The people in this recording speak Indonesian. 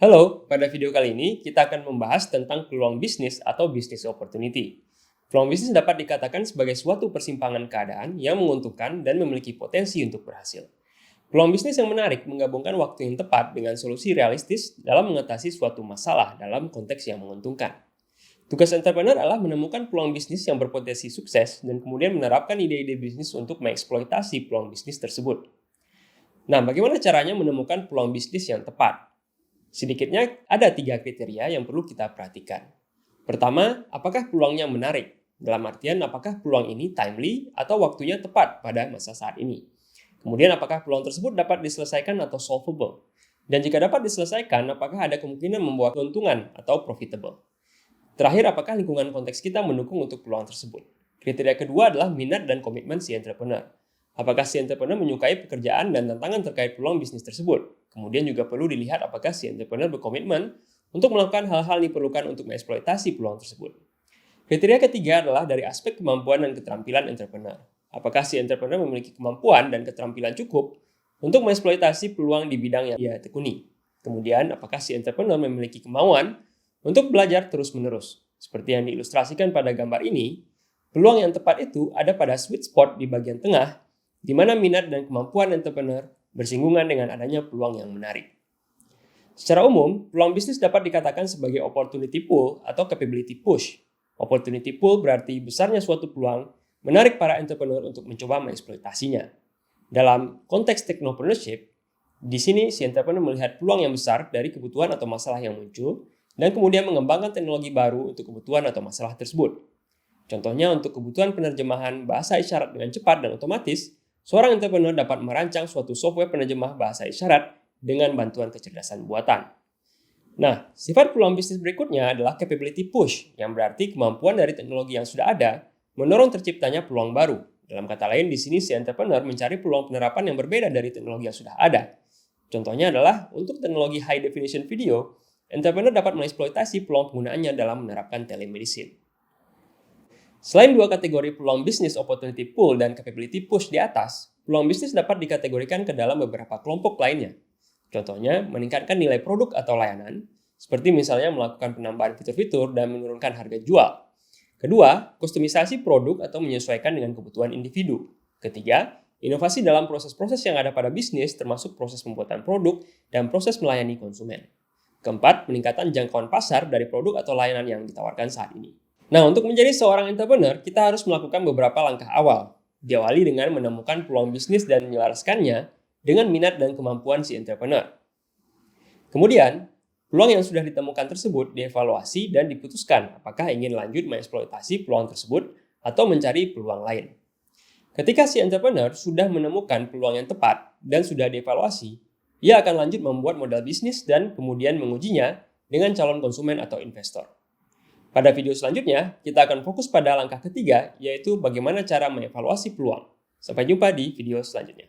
Halo, pada video kali ini kita akan membahas tentang peluang bisnis atau business opportunity. Peluang bisnis dapat dikatakan sebagai suatu persimpangan keadaan yang menguntungkan dan memiliki potensi untuk berhasil. Peluang bisnis yang menarik menggabungkan waktu yang tepat dengan solusi realistis dalam mengatasi suatu masalah dalam konteks yang menguntungkan. Tugas entrepreneur adalah menemukan peluang bisnis yang berpotensi sukses dan kemudian menerapkan ide-ide bisnis untuk mengeksploitasi peluang bisnis tersebut. Nah, bagaimana caranya menemukan peluang bisnis yang tepat? Sedikitnya ada 3 kriteria yang perlu kita perhatikan. Pertama, apakah peluangnya menarik? Dalam artian, apakah peluang ini timely atau waktunya tepat pada masa saat ini? Kemudian, apakah peluang tersebut dapat diselesaikan atau solvable? Dan jika dapat diselesaikan, apakah ada kemungkinan membawa keuntungan atau profitable? Terakhir, apakah lingkungan konteks kita mendukung untuk peluang tersebut? Kriteria kedua adalah minat dan komitmen si entrepreneur. Apakah si entrepreneur menyukai pekerjaan dan tantangan terkait peluang bisnis tersebut? Kemudian juga perlu dilihat apakah si entrepreneur berkomitmen untuk melakukan hal-hal yang diperlukan untuk mengeksploitasi peluang tersebut. Kriteria ketiga adalah dari aspek kemampuan dan keterampilan entrepreneur. Apakah si entrepreneur memiliki kemampuan dan keterampilan cukup untuk mengeksploitasi peluang di bidang yang ia tekuni. Kemudian, apakah si entrepreneur memiliki kemauan untuk belajar terus-menerus. Seperti yang diilustrasikan pada gambar ini, peluang yang tepat itu ada pada sweet spot di bagian tengah di mana minat dan kemampuan entrepreneur bersinggungan dengan adanya peluang yang menarik. Secara umum, peluang bisnis dapat dikatakan sebagai opportunity pool atau capability push. Opportunity pool berarti besarnya suatu peluang menarik para entrepreneur untuk mencoba mengeksploitasinya. Dalam konteks technopreneurship, di sini si entrepreneur melihat peluang yang besar dari kebutuhan atau masalah yang muncul dan kemudian mengembangkan teknologi baru untuk kebutuhan atau masalah tersebut. Contohnya untuk kebutuhan penerjemahan bahasa isyarat dengan cepat dan otomatis, seorang entrepreneur dapat merancang suatu software penerjemah bahasa isyarat dengan bantuan kecerdasan buatan. Nah, sifat peluang bisnis berikutnya adalah capability push, yang berarti kemampuan dari teknologi yang sudah ada mendorong terciptanya peluang baru. Dalam kata lain, di sini si entrepreneur mencari peluang penerapan yang berbeda dari teknologi yang sudah ada. Contohnya adalah untuk teknologi high definition video, entrepreneur dapat mengeksploitasi peluang penggunaannya dalam menerapkan telemedicine. Selain dua kategori peluang bisnis opportunity pool dan capability push di atas, peluang bisnis dapat dikategorikan ke dalam beberapa kelompok lainnya. Contohnya, meningkatkan nilai produk atau layanan, seperti misalnya melakukan penambahan fitur-fitur dan menurunkan harga jual. Kedua, kustomisasi produk atau menyesuaikan dengan kebutuhan individu. Ketiga, inovasi dalam proses-proses yang ada pada bisnis termasuk proses pembuatan produk dan proses melayani konsumen. Keempat, peningkatan jangkauan pasar dari produk atau layanan yang ditawarkan saat ini. Nah, untuk menjadi seorang entrepreneur, kita harus melakukan beberapa langkah awal. Diawali dengan menemukan peluang bisnis dan menyelaraskannya dengan minat dan kemampuan si entrepreneur. Kemudian, peluang yang sudah ditemukan tersebut dievaluasi dan diputuskan apakah ingin lanjut mengeksploitasi peluang tersebut atau mencari peluang lain. Ketika si entrepreneur sudah menemukan peluang yang tepat dan sudah dievaluasi, ia akan lanjut membuat modal bisnis dan kemudian mengujinya dengan calon konsumen atau investor. Pada video selanjutnya, kita akan fokus pada langkah ketiga, yaitu bagaimana cara mengevaluasi peluang. Sampai jumpa di video selanjutnya.